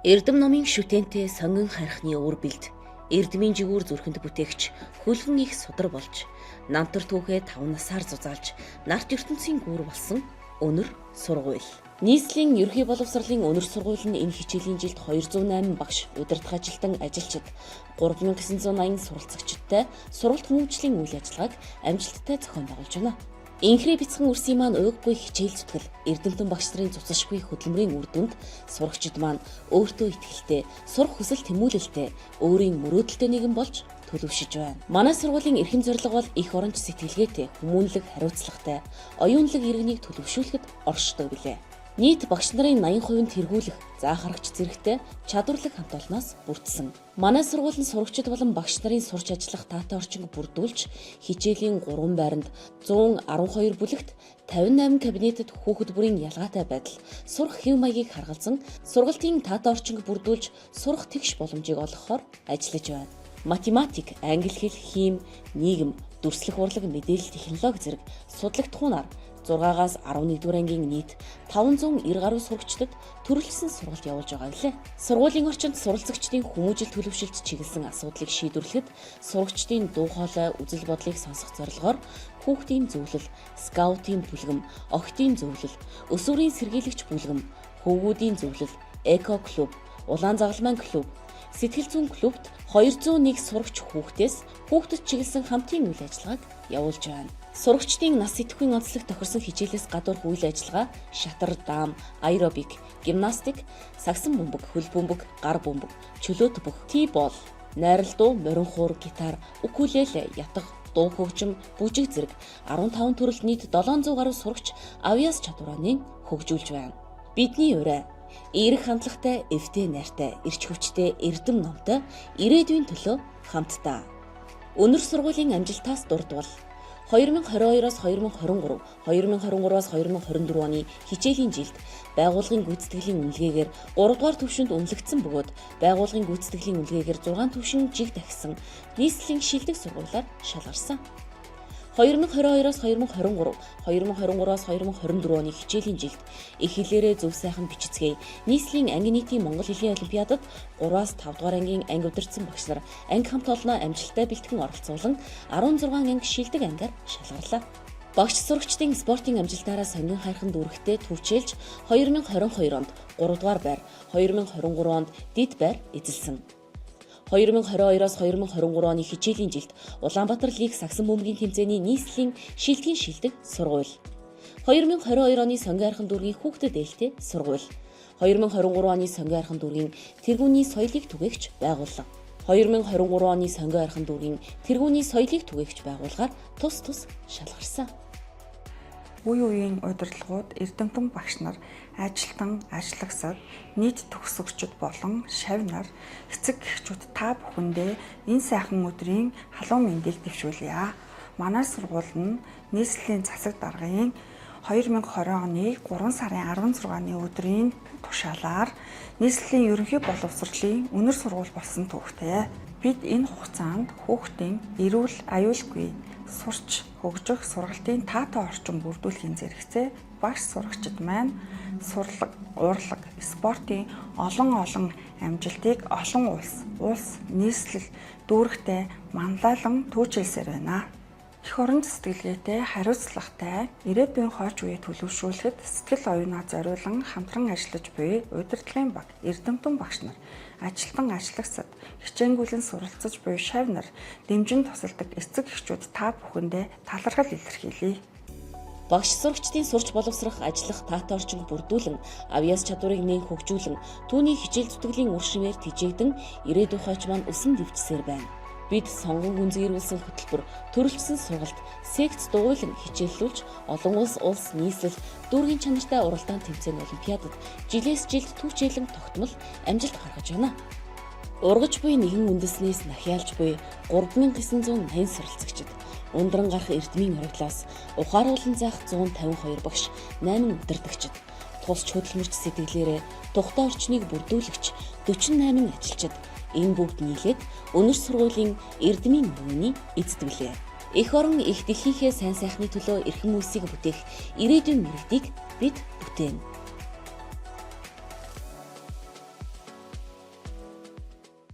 Эрдэм номын шүтэнтэй сонгон харихны уур бэлд, эрдмийн жигүүр зүрхэнд бүтээгч хөлгөн их судар болж, намтар түүхээ 5 насаар зузаалж, нарт ертөнцийн гүүр болсон өнөр сургууль. Нийслэлийн ерхий боловсролын өнөр сургууль нь энэ хичээлийн жилд 208 багш, удирдах ажилтан ажилчид, 3980 суралцагчдтай сургалт хүмүүжлийн үйл ажиллагааг амжилттай зохион байгуулж байна. Инхрээ бяцхан үрсийн маань уйггүй хичээл зүтгэл, эрдэмтэн багш нарын цуцшгүй хөдөлмөрийн үр дүнд сурагчид маань өөртөө итгэлтэй, сурах хүсэл тэмүүлэлтэй, өөрийн мөрөөдөлтэй нэгэн болж төлөвшөж байна. Манай сургуулийн эрхэм зорилго бол их оронч сэтгэлгээтэй, хүмүүнлэг, хариуцлагатай, оюунлаг иргэнийг төлөвшүүлэхэд оршдог билээ. Нийт багш нарын 80% нь тэргүүлэх, заах аргач зэрэгтэй чадварлаг хамт олноос бүрдсэн. Манай сургуулийн сурагчид болон багш нарын сурч ажиллах таатай орчинг бүрдүүлж, хичээлийн 3 байранд 112 бүлэгт 58 кабинетэд хүүхэд бүрийн ялгаатай байдал, сурах хэв маягийг харгалзан, сургалтын таатай орчинг бүрдүүлж, сурах тэгш боломжийг олгохоор ажиллаж байна. Математик, англи хэл, хим, нийгэм, дүрслэх урлаг, мэдээлэл технологи зэрэг судлагдхуунаар 6-аас 11-р ангийн нийт 590 гаруй сурагчдад төрөлхсөн сургалт явуулж байгаа билээ. Сургуулийн орчинд суралцагчдын хүмүүжил төлөвшөлт чиглэсэн асуудлыг шийдвэрлэхэд сурагчдын дуу хоолой, үзэл бодлыг сонсох зорилгоор хүүхдийн зөвлөл, скаутын бүлгэм, охидын зөвлөл, өсвөрийн сэргийлэгч бүлгэм, хөвгүүдийн зөвлөл, эко клуб, улаан загалмайн клуб, сэтгэл зүйн клубт 201 сурагч хүүхдэд чиглэсэн хамтын үйл ажиллагааг явуулж байна. Сурагчдын нас сэдэвхийн онцлог тохирсон хичээлээс гадуурх үйл ажиллагаа шатар, даам, аэробик, гимнастик, сагсан бөмбөг, хөл бөмбөг, гар бөмбөг, чөлөөт бүх, тибол, найрал дуу, морин хуур, гитар, укулеле, ятга, дуу хөгжим, бүжиг зэрэг 15 төрөл нийт 700 гаруй сурагч авьяас чадвараа хөгжүүлж байна. Бидний урай эерэг хандлагатай, эвтэй найртай, эрч хүчтэй, эрдэм номтой ирээдүйн төлөө хамтдаа. Өнөр сургуулийн амжилтаас дурдвал 2022-оос 2023, 2023-аас 2024 оны хичээлийн жилд байгууллагын гүйцэтгэлийн үнэлгээгээр 3 дугаар түвшинд үнэлэгдсэн бөгөөд байгууллагын гүйцэтгэлийн үнэлгээгээр 6 түвшин жиг дахисан нийслэлийн шилдэг сургуулиар шалгарсан. 2022-оос 2023, 2023-оос 2024 оны хичээлийн жилд их хэлээрээ зөв сайхан бичицгээе. Нийслэлийн анги нийтийн Монгол хэлний олимпиадад 3-аас 5 дугаар ангийн анги удирдсан багш нар анги хамт олноо амжилттай бэлтгэн оролцуулан 16 анги шилдэг ангиар шалгарлаа. Багш сурагчдын спортын амжилтаараа сонгон хайрхан дүүрэгтээ төвчээлж 2022 онд 3 дугаар байр, 2023 онд дэд байр эзэлсэн. 2022-оос 2023 оны хичээлийн жилд Улаанбаатар лиг сагсан бөмбөгийн тэмцээний нийслэлийн шилдгийн шилдэг сургууль. 2022 оны сонгон хайрхан дүүргийн хүүхдэд ээлтэй сургууль. 2023 оны сонгон хайрхан дүүргийн тэргүүний соёлыг түгээгч байгууллага. 2023 оны сонгон хайрхан дүүргийн тэргүүний соёлыг түгээгч байгууллагаар тус шалгарсан. Үе үеийн удирдлагууд, эрдэмтэн багш нар, ажилтан, ажиллагсад, нийт төгсөгчд болон шавь нар, эцэг эхчүүд та бүхэндээ энэ сайхан өдрийн халуун мэндийг дэвшүүлье. Манай сургууль нь нийслэлийн засаг даргын 2020 оны 3 сарын 16-ны өдрийн тушаалаар нийслэлийн ерөнхий боловсролын өнөр сургууль болсон түүхтэй. Бид энэ хугацаанд хүүхдийн эрүүл, аюулгүй сурч хөгжих сургалтын таатай орчин бүрдүүлэхийн зэрэгцээ багш сурагчид маань сурлаг, урлаг, спортын олон амжилтыг олон улс нийслэл дүүрэгтэй манлайлан түүжүүлсээр байна. Их орон сэтгэлгээтэй, хариуцлагатай, ирээдүйн хойч үеийг төлөвшүүлэхэд сэтгэл оюунаа зориулан хамтран ажиллаж буй удирдлагын баг, эрдэмтэн багш нар, ажилтан ажиллагсад, хичээнгүйлэн суралцаж буй шавь нар, дэмжин тусалдаг эцэг эхчүүд та бүхэндээ талархал илэрхийлье. Багш сурагчдын сурч боловсрох, ажиллах таатай орчинг бүрдүүлэн, авьяас чадварыг хөгжүүлэн, түүний хичээл зүтгэлийн үр шимээр тэжээгдэн ирээдүйн хойч маань өсөн дэвжсээр байна. Бид сонгон гүнзгийрүүлсэн хөтөлбөр, төрөлжсөн сургалт, секц дугуйлан хичээллүүлж олон улс нийслэл дүүргийн чанартай уралдаан тэмцээн олимпиадад жилээс жилд түүчээлэн тогтмол амжилт гаргаж байна. Ургаж буй нэгэн үндэснээс нахиалж буй 3980 суралцагчид, ундран гарах эрдмийн ориглоос ухааруулан заах 152 багш, 8 удирдагчид, тусч хөдөлмөрч сэтгэлээрээ тухтай орчныг бүрдүүлэгч 48 ажилчид, энэ бүгд нийлээд өнөр сургуулийн эрдмийн мөрөний эзэдвэлээ. Эх орон их дэлхийнхээ сайн сайхны төлөө эрхэм үлсийг бүтээх ирээдүйн мэрэгдийг бид бүтээн.